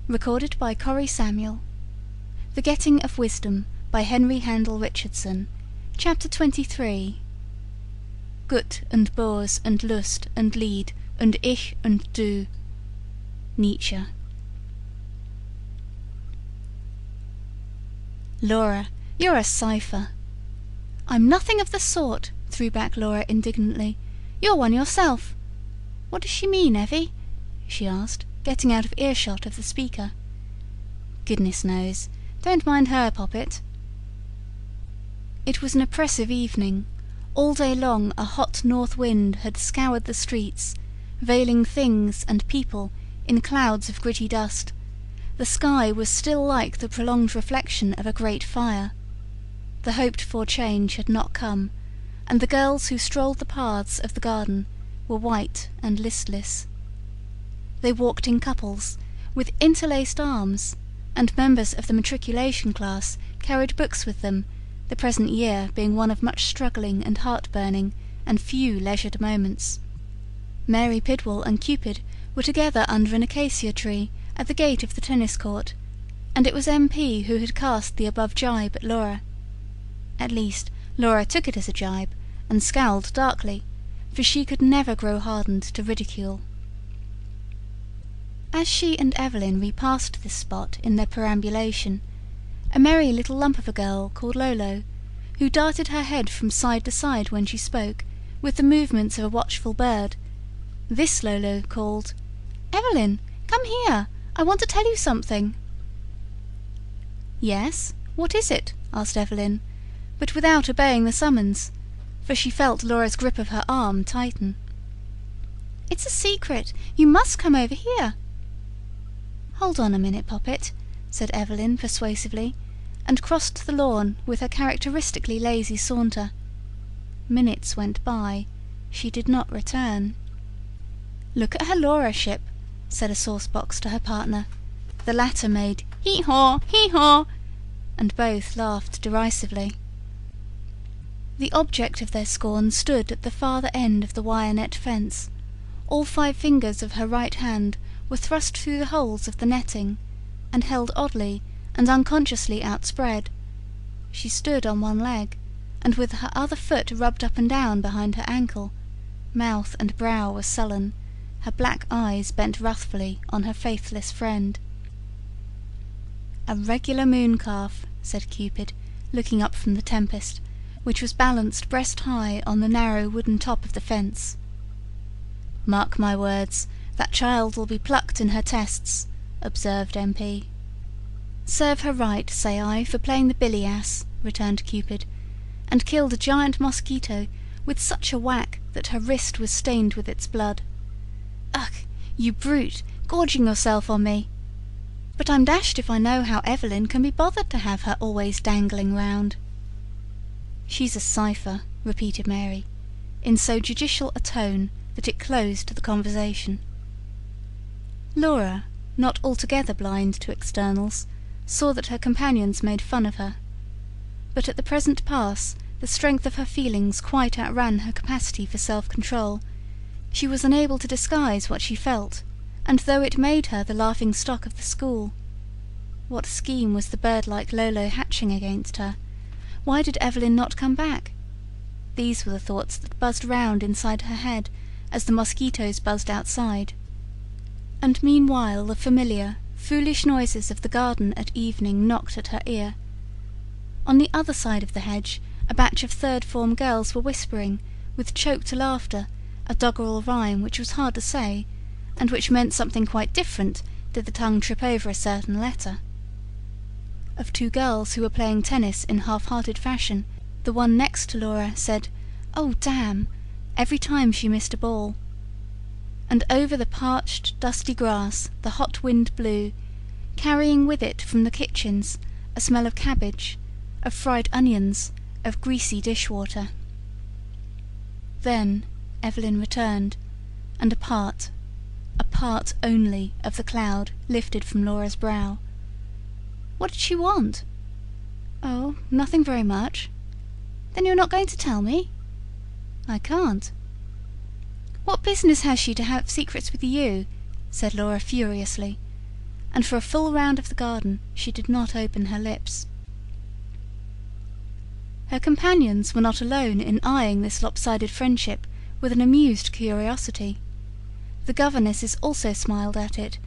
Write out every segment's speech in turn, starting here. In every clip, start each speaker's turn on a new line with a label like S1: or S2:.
S1: Recorded by Corrie Samuel. The Getting of Wisdom by Henry Handel Richardson. Chapter 23. Gut und Bös und Lust und Lied und Ich und Du. Nietzsche. Laura, you're a cipher. I'm nothing of the sort, threw back Laura indignantly. You're one yourself. What does she mean, Evie? She asked, getting out of earshot of the speaker. Goodness knows. Don't mind her, Poppet. It was an oppressive evening. All day long a hot north wind had scoured the streets, veiling things and people in clouds of gritty dust. The sky was still like the prolonged reflection of a great fire. The hoped-for change had not come, and the girls who strolled the paths of the garden were white and listless. They walked in couples, with interlaced arms, and members of the matriculation class carried books with them, the present year being one of much struggling and heartburning, and few leisured moments. Mary Pidwell and Cupid were together under an acacia tree at the gate of the tennis court, and it was M.P. who had cast the above jibe at Laura. At least, Laura took it as a jibe, and scowled darkly, for she could never grow hardened to ridicule. As she and Evelyn repassed this spot in their perambulation, a merry little lump of a girl called Lolo, who darted her head from side to side when she spoke, with the movements of a watchful bird, this Lolo called, "Evelyn, come here, I want to tell you something." "Yes, what is it?" asked Evelyn, but without obeying the summons, for she felt Laura's grip of her arm tighten. "It's a secret, you must come over here." "Hold on a minute, Poppet," said Evelyn persuasively, and crossed the lawn with her characteristically lazy saunter. Minutes went by. She did not return. "Look at her Laura-ship," said a sauce-box to her partner. The latter made hee-haw, hee-haw, and both laughed derisively. The object of their scorn stood at the farther end of the wire-net fence. All 5 fingers of her right hand were thrust through the holes of the netting, and held oddly and unconsciously outspread. She stood on one leg, and with her other foot rubbed up and down behind her ankle. Mouth and brow were sullen, her black eyes bent wrathfully on her faithless friend. "A regular moon-calf," said Cupid, looking up from the Tempest, which was balanced breast-high on the narrow wooden top of the fence. "Mark my words, that child will be plucked in her tests," observed M.P. "Serve her right, say I, for playing the billy-ass," returned Cupid, and killed a giant mosquito with such a whack that her wrist was stained with its blood. "Ugh, you brute, gorging yourself on me! But I'm dashed if I know how Evelyn can be bothered to have her always dangling round." "She's a cipher," repeated Mary, in so judicial a tone that it closed the conversation. Laura, not altogether blind to externals, saw that her companions made fun of her. But at the present pass the strength of her feelings quite outran her capacity for self-control. She was unable to disguise what she felt, and though it made her the laughing-stock of the school. What scheme was the bird-like Lolo hatching against her? Why did Evelyn not come back? These were the thoughts that buzzed round inside her head as the mosquitoes buzzed outside. And meanwhile the familiar, foolish noises of the garden at evening knocked at her ear. On the other side of the hedge a batch of third-form girls were whispering, with choked laughter, a doggerel rhyme which was hard to say, and which meant something quite different did the tongue trip over a certain letter. Of 2 girls who were playing tennis in half-hearted fashion, the one next to Laura said, "Oh, damn," every time she missed a ball. And over the parched, dusty grass the hot wind blew, carrying with it from the kitchens a smell of cabbage, of fried onions, of greasy dishwater. Then Evelyn returned, and a part only of the cloud lifted from Laura's brow. What did she want? "Oh, nothing very much." "Then you're not going to tell me?" "I can't." "What business has she to have secrets with you?" said Laura furiously, and for a full round of the garden she did not open her lips. Her companions were not alone in eyeing this lopsided friendship with an amused curiosity. The governesses also smiled at it,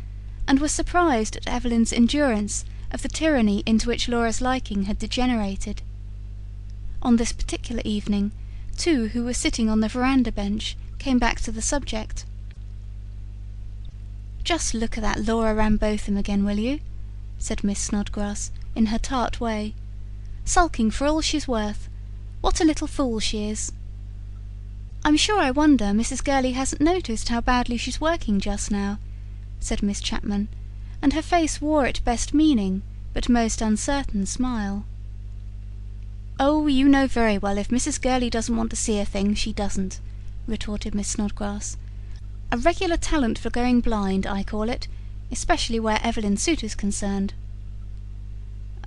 S1: and were surprised at Evelyn's endurance of the tyranny into which Laura's liking had degenerated. On this particular evening, two who were sitting on the veranda bench came back to the subject. "Just look at that Laura Rambotham again, will you?" said Miss Snodgrass, in her tart way. "Sulking for all she's worth. What a little fool she is. I'm sure I wonder Mrs. Gurley hasn't noticed how badly she's working just now," said Miss Chapman, and her face wore its best meaning but most uncertain smile. "Oh, you know very well if Mrs. Gurley doesn't want to see a thing, she doesn't," retorted Miss Snodgrass. "A regular talent for going blind, I call it, especially where Evelyn Suit is concerned."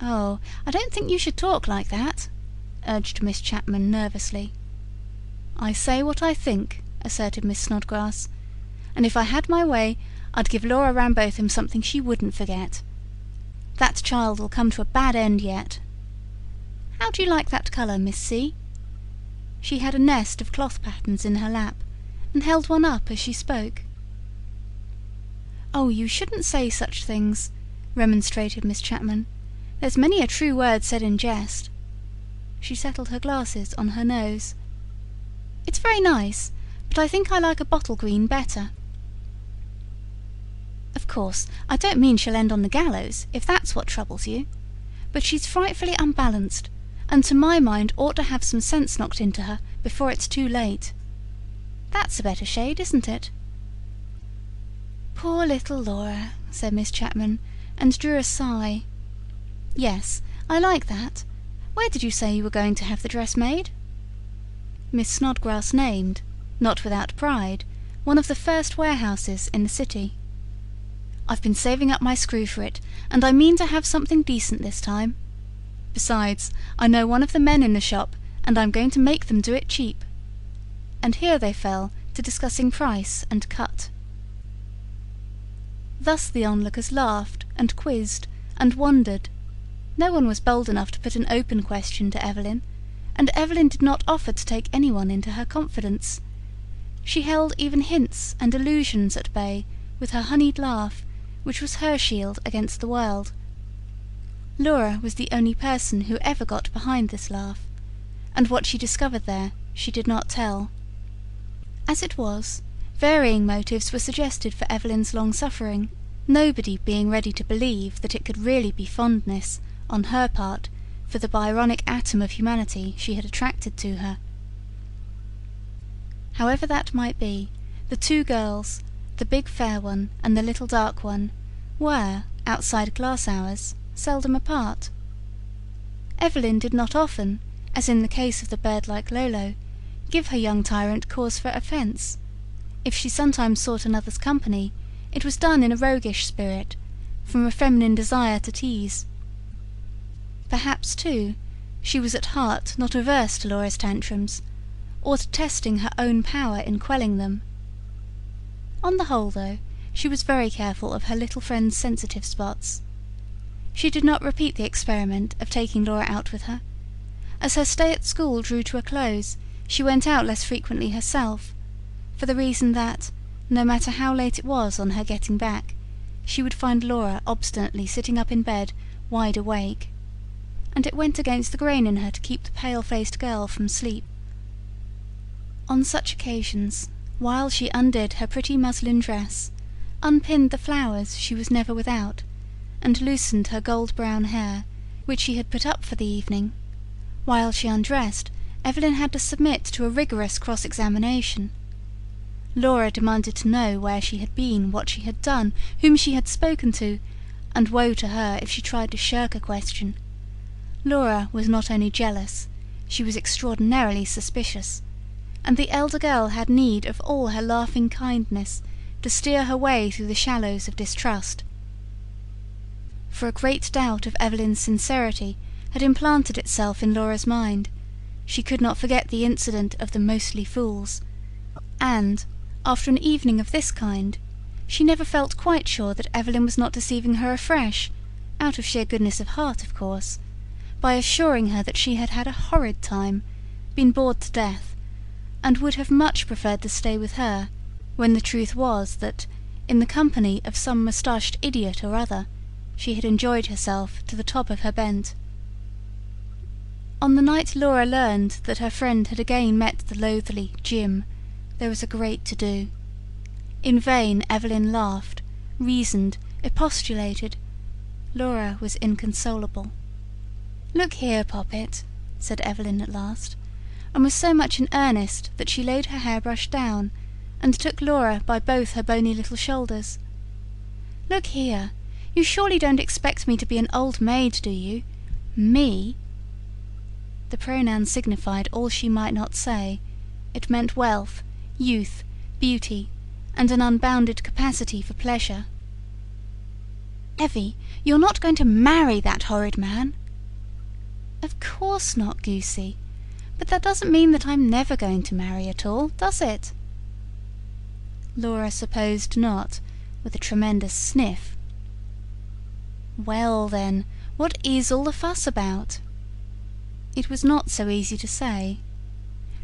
S1: "Oh, I don't think you should talk like that," urged Miss Chapman nervously. "I say what I think," asserted Miss Snodgrass, "and if I had my way I'd give Laura Rambotham something she wouldn't forget. That child will come to a bad end yet. How do you like that colour, Miss C?" She had a nest of cloth patterns in her lap, and held one up as she spoke. "Oh, you shouldn't say such things," remonstrated Miss Chapman. "There's many a true word said in jest." She settled her glasses on her nose. "It's very nice, but I think I like a bottle green better. Of course, I don't mean she'll end on the gallows, if that's what troubles you. But she's frightfully unbalanced, and to my mind ought to have some sense knocked into her before it's too late. That's a better shade, isn't it?" "Poor little Laura," said Miss Chapman, and drew a sigh. "Yes, I like that. Where did you say you were going to have the dress made?" Miss Snodgrass named, not without pride, one of the first warehouses in the city. "I've been saving up my screw for it, and I mean to have something decent this time. Besides, I know one of the men in the shop, and I'm going to make them do it cheap." And here they fell to discussing price and cut. Thus the onlookers laughed and quizzed and wondered. No one was bold enough to put an open question to Evelyn, and Evelyn did not offer to take anyone into her confidence. She held even hints and allusions at bay with her honeyed laugh, which was her shield against the world. Laura was the only person who ever got behind this laugh, and what she discovered there she did not tell. As it was, varying motives were suggested for Evelyn's long-suffering, nobody being ready to believe that it could really be fondness, on her part, for the Byronic atom of humanity she had attracted to her. However that might be, the two girls, the big fair one and the little dark one, were, outside class hours, seldom apart. Evelyn did not often, as in the case of the bird-like Lolo, give her young tyrant cause for offence. If she sometimes sought another's company, it was done in a roguish spirit, from a feminine desire to tease. Perhaps, too, she was at heart not averse to Laura's tantrums, or to testing her own power in quelling them. On the whole, though, she was very careful of her little friend's sensitive spots. She did not repeat the experiment of taking Laura out with her. As her stay at school drew to a close, she went out less frequently herself, for the reason that, no matter how late it was on her getting back, she would find Laura obstinately sitting up in bed, wide awake, and it went against the grain in her to keep the pale-faced girl from sleep. On such occasions, while she undid her pretty muslin dress, unpinned the flowers she was never without, and loosened her gold-brown hair, which she had put up for the evening, while she undressed, Evelyn had to submit to a rigorous cross-examination. Laura demanded to know where she had been, what she had done, whom she had spoken to, and woe to her if she tried to shirk a question. Laura was not only jealous, she was extraordinarily suspicious, and the elder girl had need of all her laughing kindness to steer her way through the shallows of distrust. For a great doubt of Evelyn's sincerity had implanted itself in Laura's mind. She could not forget the incident of the Mostly Fools, and, after an evening of this kind, She never felt quite sure that Evelyn was not deceiving her afresh, out of sheer goodness of heart, of course, by assuring her that she had had a horrid time, been bored to death, and would have much preferred to stay with her, when the truth was that, in the company of some moustached idiot or other, she had enjoyed herself to the top of her bent. On the night Laura learned that her friend had again met the loathly Jim, there was a great to-do. In vain Evelyn laughed, reasoned, expostulated. Laura was inconsolable. "Look here, Poppet," said Evelyn at last, and was so much in earnest that she laid her hairbrush down, and took Laura by both her bony little shoulders. "Look here, you surely don't expect me to be an old maid, do you? Me?" The pronoun signified all she might not say. It meant wealth, youth, beauty, and an unbounded capacity for pleasure. "Evie, you're not going to marry that horrid man?" "Of course not, Goosey. But that doesn't mean that I'm never going to marry at all, does it?" Laura supposed not, with a tremendous sniff. "Well, then, what is all the fuss about?" It was not so easy to say.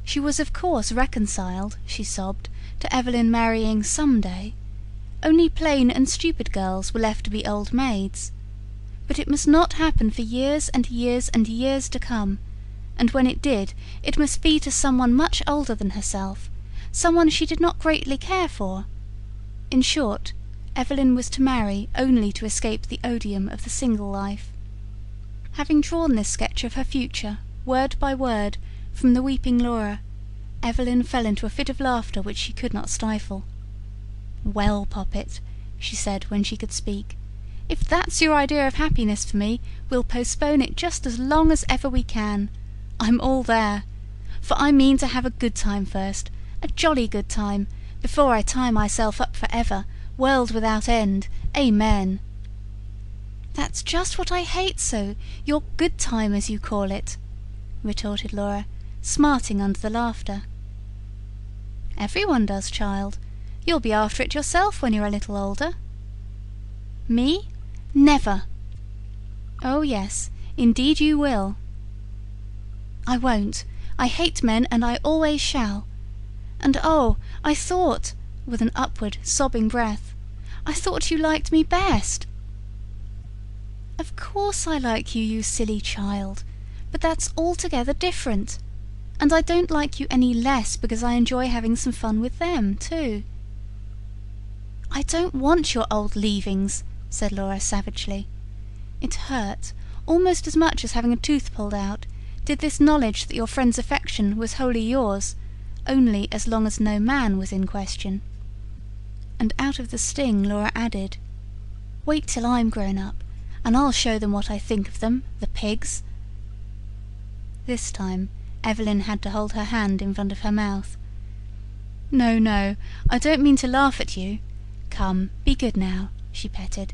S1: She was of course reconciled, she sobbed, to Evelyn marrying some day. Only plain and stupid girls were left to be old maids. But it must not happen for years and years and years to come, and when it did, it must be to someone much older than herself, someone she did not greatly care for. In short, Evelyn was to marry only to escape the odium of the single life. Having drawn this sketch of her future, word by word, from the weeping Laura, Evelyn fell into a fit of laughter which she could not stifle. "Well, Poppet," she said when she could speak, "if that's your idea of happiness for me, we'll postpone it just as long as ever we can. I'm all there. For I mean to have a good time first, a jolly good time, before I tie myself up for ever, world without end. Amen." "That's just what I hate so, your good time, as you call it," retorted Laura, smarting under the laughter. "Everyone does, child. You'll be after it yourself when you're a little older." "Me? Never!" "Oh yes, indeed you will." "I won't. I hate men, and I always shall. And oh, I thought," with an upward, sobbing breath, "I thought you liked me best." "Of course I like you, you silly child, but that's altogether different. And I don't like you any less because I enjoy having some fun with them, too." "I don't want your old leavings," said Laura savagely. It hurt, almost as much as having a tooth pulled out, did this knowledge that your friend's affection was wholly yours, only as long as no man was in question. And out of the sting Laura added, "Wait till I'm grown up, and I'll show them what I think of them, the pigs." This time Evelyn had to hold her hand in front of her mouth. "No, no, I don't mean to laugh at you. Come, be good now," she petted.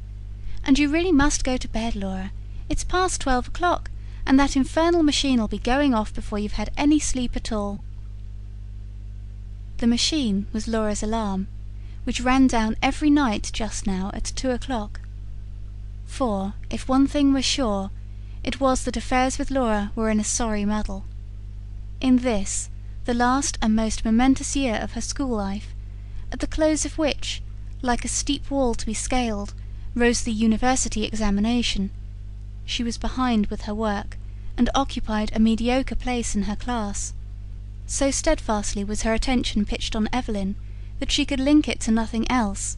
S1: "And you really must go to bed, Laura. It's past 12 o'clock, and that infernal machine'll be going off before you've had any sleep at all." The machine was Laura's alarm, which ran down every night just now at 2 o'clock. For, if one thing was sure, it was that affairs with Laura were in a sorry muddle. In this, the last and most momentous year of her school life, at the close of which, like a steep wall to be scaled, rose the university examination, she was behind with her work, and occupied a mediocre place in her class. So steadfastly was her attention pitched on Evelyn that she could link it to nothing else.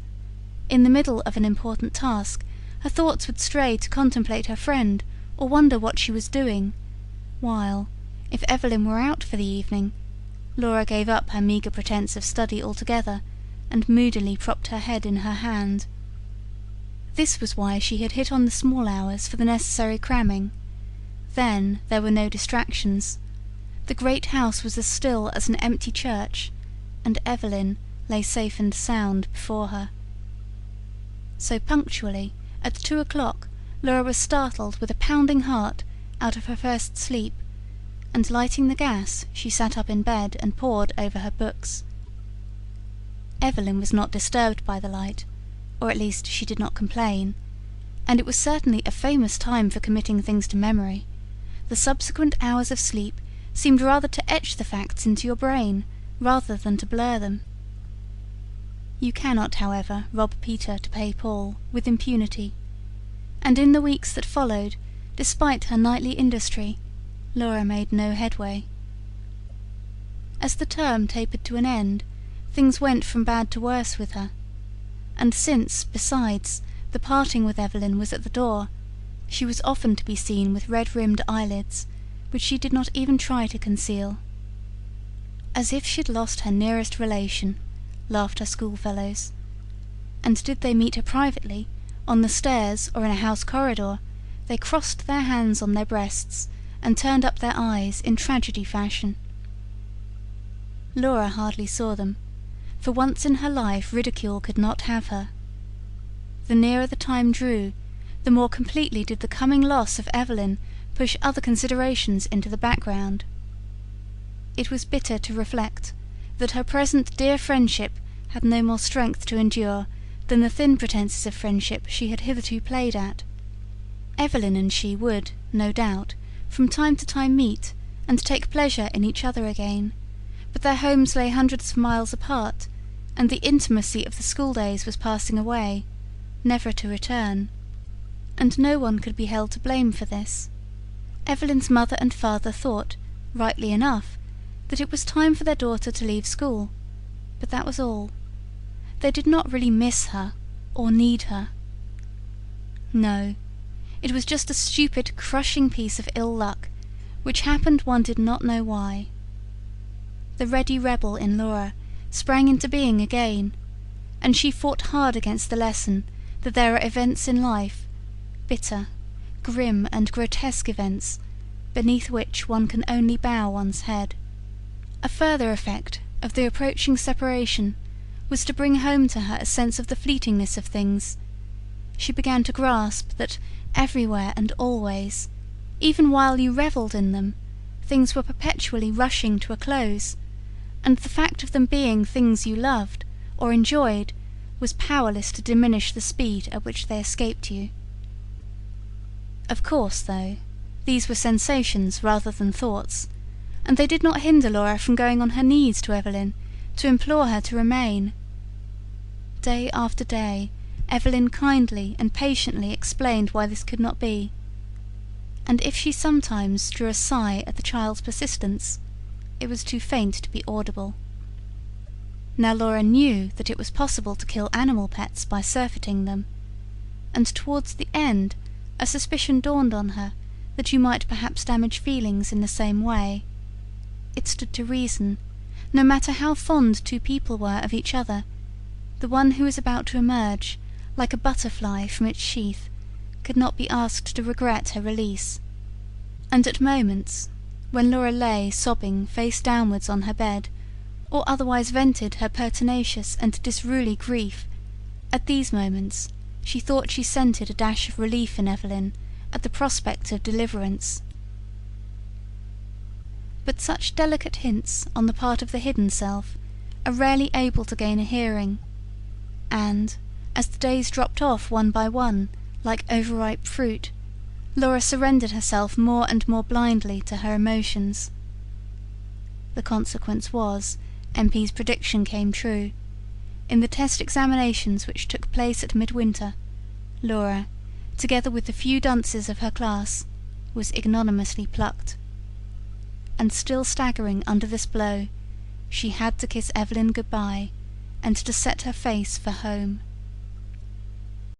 S1: In the middle of an important task, her thoughts would stray to contemplate her friend or wonder what she was doing, while, if Evelyn were out for the evening, Laura gave up her meagre pretence of study altogether, and moodily propped her head in her hand. This was why she had hit on the small hours for the necessary cramming. Then there were no distractions. The great house was as still as an empty church, and Evelyn lay safe and sound before her. So punctually, at 2 o'clock, Laura was startled with a pounding heart out of her first sleep, and lighting the gas, she sat up in bed and pored over her books. Evelyn was not disturbed by the light, or at least she did not complain, and it was certainly a famous time for committing things to memory. The subsequent hours of sleep seemed rather to etch the facts into your brain rather than to blur them. You cannot, however, rob Peter to pay Paul with impunity, and in the weeks that followed, despite her nightly industry, Laura made no headway. As the term tapered to an end, things went from bad to worse with her, and since, besides, the parting with Evelyn was at the door, she was often to be seen with red-rimmed eyelids, which she did not even try to conceal. "As if she'd lost her nearest relation," laughed her schoolfellows, and did they meet her privately, on the stairs or in a house corridor, they crossed their hands on their breasts and turned up their eyes in tragedy fashion. Laura hardly saw them. For once in her life ridicule could not have her. The nearer the time drew, the more completely did the coming loss of Evelyn push other considerations into the background. It was bitter to reflect that her present dear friendship had no more strength to endure than the thin pretences of friendship she had hitherto played at. Evelyn and she would, no doubt, from time to time meet and take pleasure in each other again, but their homes lay hundreds of miles apart, and the intimacy of the schooldays was passing away, never to return. And no one could be held to blame for this. Evelyn's mother and father thought, rightly enough, that it was time for their daughter to leave school, but that was all. They did not really miss her, or need her. No, it was just a stupid, crushing piece of ill luck, which happened one did not know why. The ready rebel in Laura sprang into being again, and she fought hard against the lesson that there are events in life, bitter, grim and grotesque events, beneath which one can only bow one's head. A further effect of the approaching separation was to bring home to her a sense of the fleetingness of things. She began to grasp that everywhere and always, even while you revelled in them, things were perpetually rushing to a close, and the fact of them being things you loved or enjoyed was powerless to diminish the speed at which they escaped you. Of course, though, these were sensations rather than thoughts, and they did not hinder Laura from going on her knees to Evelyn to implore her to remain. Day after day Evelyn kindly and patiently explained why this could not be, and if she sometimes drew a sigh at the child's persistence, it was too faint to be audible. Now Laura knew that it was possible to kill animal pets by surfeiting them, and towards the end a suspicion dawned on her that you might perhaps damage feelings in the same way. It stood to reason, no matter how fond two people were of each other, the one who was about to emerge, like a butterfly from its sheath, could not be asked to regret her release. And at moments, when Laura lay sobbing face downwards on her bed, or otherwise vented her pertinacious and disruly grief, at these moments she thought she scented a dash of relief in Evelyn at the prospect of deliverance. But such delicate hints on the part of the hidden self are rarely able to gain a hearing, and, as the days dropped off one by one, like overripe fruit, Laura surrendered herself more and more blindly to her emotions. The consequence was, MP's prediction came true. In the test examinations which took place at midwinter, Laura, together with the few dunces of her class, was ignominiously plucked. And still staggering under this blow, she had to kiss Evelyn good-bye, and to set her face for home.